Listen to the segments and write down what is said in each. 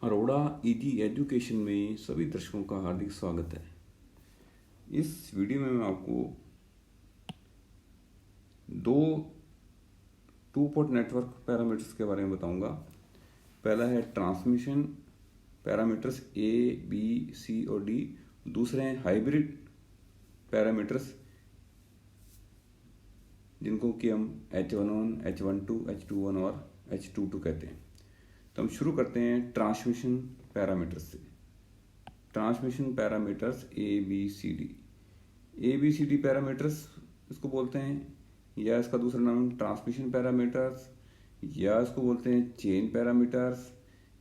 Arora easy education में सभी दर्शकों का हार्दिक स्वागत है। इस वीडियो में मैं आपको दो टू पोर्ट नेटवर्क पैरामीटर्स के बारे में बताऊंगा। पहला है transmission parameters A B C और डी, दूसरे हैं हाइब्रिड पैरामीटर्स जिनको कि हम H11, H12, H21 और H22 कहते हैं। तो हम शुरू करते हैं ट्रांसमिशन पैरामीटर्स से। Transmission parameters A B C D parameters इसको बोलते हैं, या इसका दूसरा नाम ट्रांसमिशन पैरामीटर्स, या इसको बोलते हैं चेन पैरामीटर्स,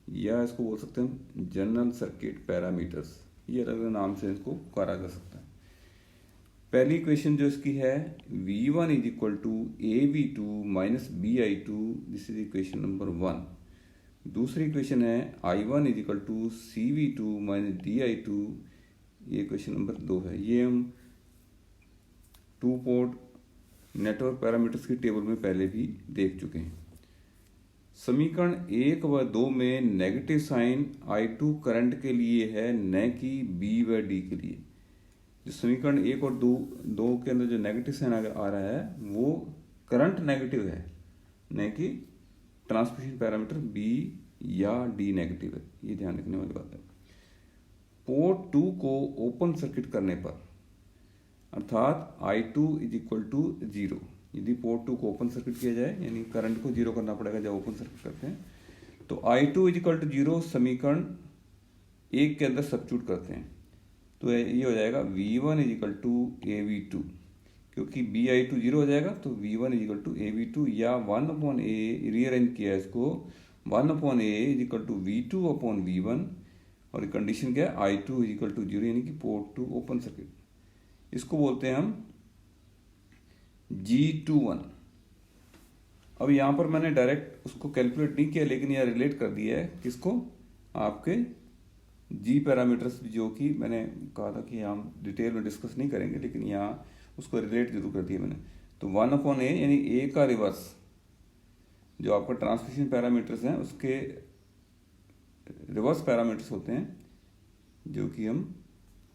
या इसको बोल सकते हैं जनरल सर्किट पैरामीटर्स। ये अलग अलग नाम से इसको पुकारा जा सकता है। पहली इक्वेशन जो इसकी है V1 is equal to AV2 minus BI2, this is equation number 1। दूसरी इक्वेशन है I1 is equal to CV2 minus DI2, ये इक्वेशन नंबर 2 है। ये हम टू पोर्ट नेटवर्क पैरामीटर्स की टेबल में पहले भी देख चुके हैं। समीकरण 1 व 2 में नेगेटिव साइन I2 करंट के लिए है, न कि B व D के लिए। जो समीकरण 1 और 2 के अंदर जो नेगेटिव साइन आ रहा है वो करंट नेगेटिव है, न कि ट्रांसमिशन पैरामीटर B या D नेगेटिव है। ये ध्यान रखने वाली बात है। पोर्ट 2 को ओपन सर्किट करने पर अर्थात I2 इज इक्वल टू 0, यदि पोर्ट 2 को ओपन सर्किट किया जाए, यानी करंट को 0 करना पड़ेगा जब ओपन सर्किट करते हैं, तो I2 इज इक्वल टू 0 समीकरण 1 के अंदर सब्स्टिट्यूट करते हैं तो ये हो जाएगा V1 is equal to AV2, क्योंकि BI2 0 हो जाएगा तो V1 is equal to AV2, या 1/A रीअरेंज किया है इसको 1/A is equal to V2/V1, और कंडीशन क्या है I2 इज इक्वल टू 0, यानी कि पोर्ट 2 ओपन सर्किट। इसको बोलते हैं हम G21। अब यहाँ पर मैंने डायरेक्ट उसको कैलकुलेट नहीं किया, लेकिन यह रिलेट कर दिया है किसको, आपके जी पैरामीटर्स, जो कि मैंने कहा था कि हम डिटेल में डिस्कस नहीं करेंगे, लेकिन यहाँ उसको रिलेट जरूर कर दिया मैंने। तो 1/A यानी A का रिवर्स, जो आपका ट्रांसमिशन पैरामीटर्स हैं उसके रिवर्स पैरामीटर्स होते हैं, जो कि हम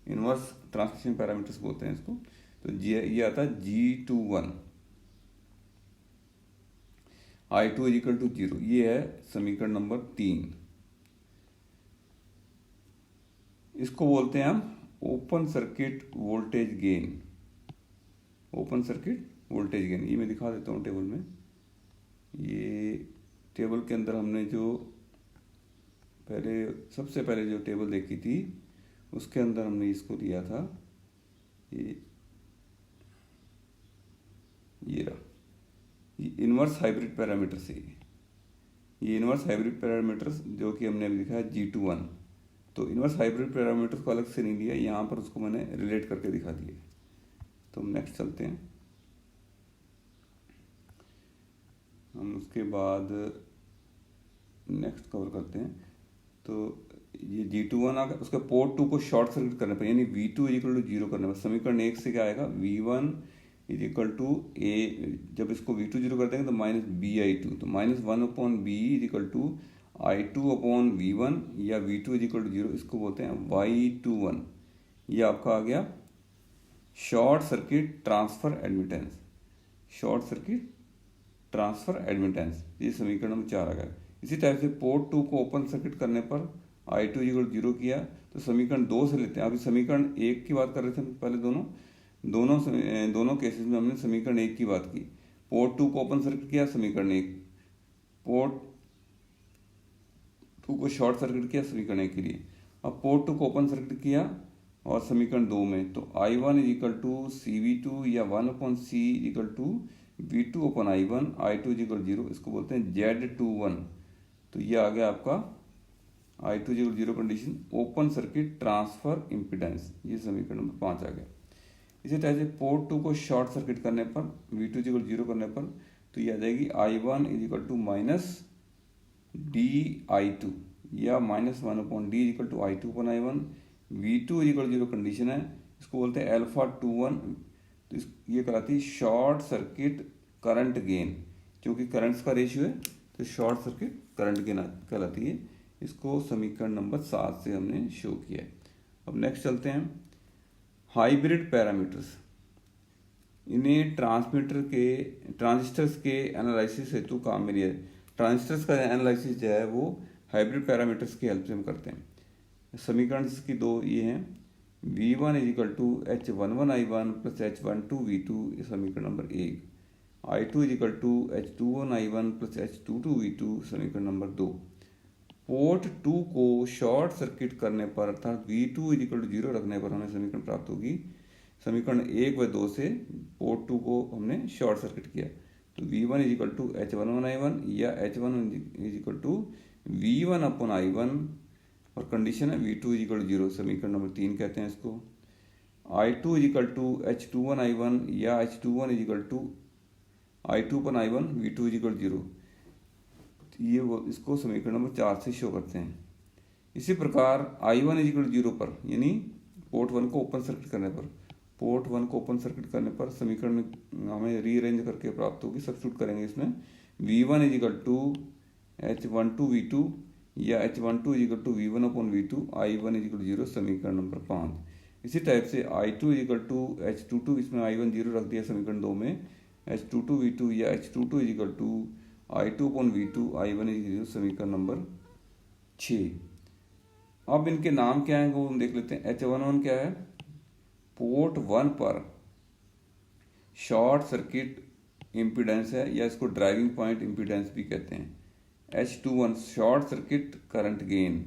इनवर्स ट्रांसमिशन पैरामीटर्स बोलते हैं इसको। तो ये आता है G21, I2 is equal to 0। ये है समीकरण नंबर 3। इसको बोलते हैं हम open circuit voltage gain. Open circuit voltage gain, ये मैं दिखा देता हूँ टेबल में। ये टेबल के अंदर हमने जो सबसे पहले जो टेबल देखी थी उसके अंदर हमने इसको लिया था, ये रहा, ये इनवर्स हाइब्रिड पैरामीटर से। ये इनवर्स हाइब्रिड पैरामीटर्स जो कि हमने अभी लिखा है G21। तो इनवर्स हाइब्रिड पैरामीटर्स को अलग से नहीं लिया, यहाँ पर उसको मैंने रिलेट करके दिखा दिया। तो हम नेक्स्ट चलते हैं। हम उसके बाद नेक्स्ट कवर करते हैं। तो ये G21 आ गया, उसके पोर्ट 2 को शॉर्ट सर्किट करने पर, यानी V2 इज इक्वल टू 0 करने पर समीकरण 1 से क्या आएगा, V1 is equal to A, जब इसको V2 0 कर देंगे तो माइनस BI2, तो minus 1/B is equal to I2/V1, या V2 इज इक्वल टू 0, इसको बोलते हैं Y21। ये आपका आ गया short circuit transfer admittance. Short circuit transfer admittance, ये समीकरण नंबर 4 आ गया। इसी टाइप से पोर्ट 2 को ओपन सर्किट करने पर I2 इक्वल 0 किया, तो समीकरण 2 से लेते हैं। अभी समीकरण 1 की बात कर रहे थे पहले, दोनों केसेस में हमने समीकरण 1 की बात की। पोर्ट 2 को ओपन सर्किट किया, समीकरण 1, पोर्ट 2 को शॉर्ट सर्किट किया, समीकरण 1 के लिए। अब पोर्ट 2 को ओपन सर्किट किया और समीकरण 2 में, तो I1 is equal to CV2, या 1/C is equal to V2/I1, I2 is equal 0, इसको बोलते हैं Z21। तो ये आ गया आपका I2 is equal 0 condition, open circuit transfer impedance. ये समीकरण नंबर 5 आ गया। इसी तरह से पोर्ट 2 को शॉर्ट सर्किट करने पर, V2 इज इक्वल 0 करने पर, तो ये आ जाएगी I1 is equal to minus DI2, या minus 1/D is equal to I2/I1। V2 is equal 0 condition है, इसको बोलते हैं α21। तो ये कहलाती है शॉर्ट सर्किट करंट गेन, क्योंकि करंट्स का रेशियो है तो शॉर्ट सर्किट करंट गेन कहलाती है। इसको समीकरण नंबर 7 से हमने शो किया है। अब नेक्स्ट चलते हैं हाइब्रिड पैरामीटर्स। इन्हें ट्रांजिस्टर्स के एनालिसिस हेतु काम में लिया है। ट्रांजिस्टर्स का एनालिसिस जो है वो हाइब्रिड पैरामीटर्स की हेल्प से हम करते हैं। समीकरण की दो ये हैं, V1 = H11I1 + H12V2, ये समीकरण नंबर 1। I2 = H21I1 + H22V2, समीकरण नंबर 2। पोर्ट 2 को शॉर्ट सर्किट करने पर अर्थात V2 = 0 रखने पर हमें समीकरण प्राप्त होगी। समीकरण 1 व 2 से पोर्ट 2 को हमने शॉर्ट सर्किट किया, तो V1 = H11I1 या H1 = V1/I1 और कंडीशन है V2 = 0, समीकरण नंबर 3 कहते हैं इसको। I2 = H21I1 या H21 = I2/I1 V2 = 0, ये इसको समीकरण नंबर 4 से शो करते हैं। इसी प्रकार I1 = 0 पर, यानी पोर्ट 1 को ओपन सर्किट करने पर समीकरण हमें रीअरेंज करके प्राप्त होगी। सब्स्टिट्यूट करेंगे इसमें V1 = H12V2 या H12 = V1/V2, I1 = 0, समीकरण नंबर 5। इसी टाइप से I2 = H22, इसमें I1 0 रख दिया समीकरण 2 में, H22V2 या H22 = I2/V2, I1 = 0, समीकरण नंबर 6। अब इनके नाम क्या हैं वो हम देख लेते हैं। H11 क्या है, पोर्ट 1 पर शॉर्ट सर्किट इम्पीडेंस है या इसको ड्राइविंग पॉइंट इम्पीडेंस भी कहते हैं। H21 short circuit current gain,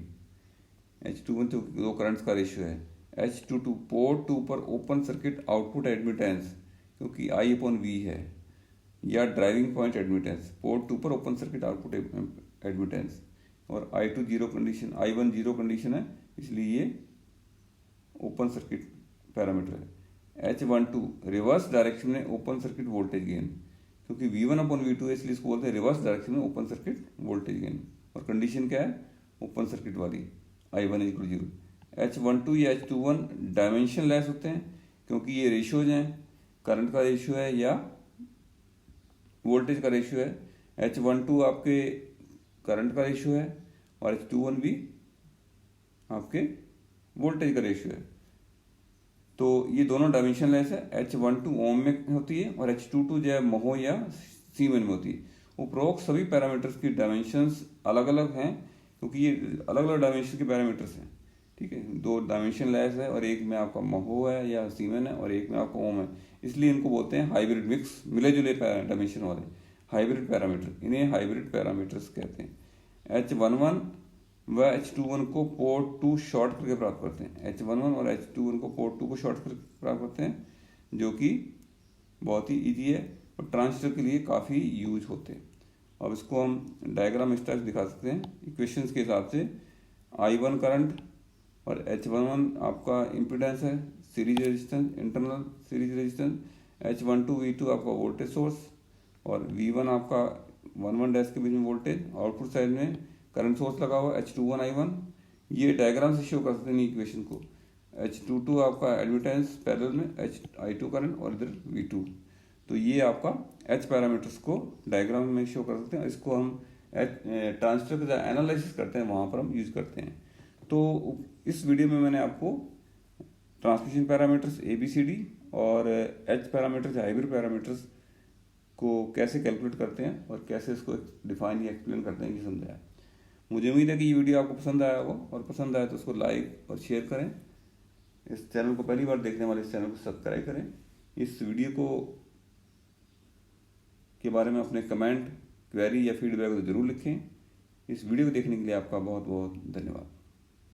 H21 तो दो करंट्स का रेशियो है। H22 पोर्ट 2 पर ओपन सर्किट आउटपुट एडमिटेंस, क्योंकि I/V है, या ड्राइविंग पॉइंट एडमिटेंस, पोर्ट 2 पर ओपन सर्किट आउटपुट एडमिटेंस। और I2 0 कंडीशन, I1 0 कंडीशन है, इसलिए ये ओपन सर्किट पैरामीटर है। H12 रिवर्स डायरेक्शन में ओपन सर्किट वोल्टेज गेन, क्योंकि V1/V2 है इसलिए इसको बोलते हैं रिवर्स डायरेक्शन में ओपन सर्किट वोल्टेज गेन। और कंडीशन क्या है, ओपन सर्किट वाली, I1 = 0। H12 या H21 डायमेंशन लेस होते हैं, क्योंकि ये रेशियोज हैं, करंट का रेशियो है या वोल्टेज का रेशियो है। H12 आपके करंट का रेशियो है और H21 भी आपके वोल्टेज का रेशियो है, तो ये दोनों डायमेंशन लेस है। H12 ओम में होती है और H22 जो है महो या सीमेन में होती है। उपरोक्त सभी पैरामीटर्स की डायमेंशंस अलग अलग हैं, क्योंकि ये अलग अलग डायमेंशन के पैरामीटर्स हैं, ठीक है। दो डायमेंशन लेस है और एक में आपका महो है या सीमेन है और एक में आपका ओम है, इसलिए इनको बोलते हैं हाइब्रिड मिक्स, मिले जुले डायमेंशन वाले हाइब्रिड पैरामीटर, इन्हें हाइब्रिड पैरामीटर्स कहते हैं। H11 व H21 को पोर्ट 2 शॉर्ट करके प्राप्त करते हैं। H11 और H21 को पोर्ट 2 को शॉर्ट करके प्राप्त करते हैं, जो कि बहुत ही ईजी है और ट्रांजिस्टर के लिए काफ़ी यूज होते हैं। अब इसको हम डायग्राम इस टाइप दिखा सकते हैं इक्वेशंस के हिसाब से। I1 करंट और H11 आपका इम्पीडेंस है, series resistance, internal series resistance. H12V2 आपका वोल्टेज सोर्स और V1 आपका 1 के बीच में वोल्टेज, आउटपुट साइड में करंट सोर्स लगा हुआ H21I1। ये डायग्राम से शो कर सकते हैं इक्वेशन को। H22 आपका एडमिटेंस पैरेलल में I2 करंट और इधर V2, तो ये आपका H पैरामीटर्स को डायग्राम में शो कर सकते हैं। इसको हम ट्रांजिस्टर का एनालिसिस करते हैं वहाँ पर हम यूज करते हैं। तो इस वीडियो में मैंने आपको ट्रांसमिशन पैरामीटर्स ABCD और H पैरामीटर्स हाइब्रिड पैरामीटर्स को कैसे कैलकुलेट करते हैं और कैसे इसको डिफाइन या एक्सप्लेन करते हैं ये समझाया। मुझे उम्मीद है कि ये वीडियो आपको पसंद आया होगा, और पसंद आया तो उसको लाइक और शेयर करें। इस चैनल को पहली बार देखने वाले इस चैनल को सब्सक्राइब करें। इस वीडियो को के बारे में अपने कमेंट, क्वेरी या फीडबैक तो जरूर लिखें। इस वीडियो को देखने के लिए आपका बहुत बहुत धन्यवाद।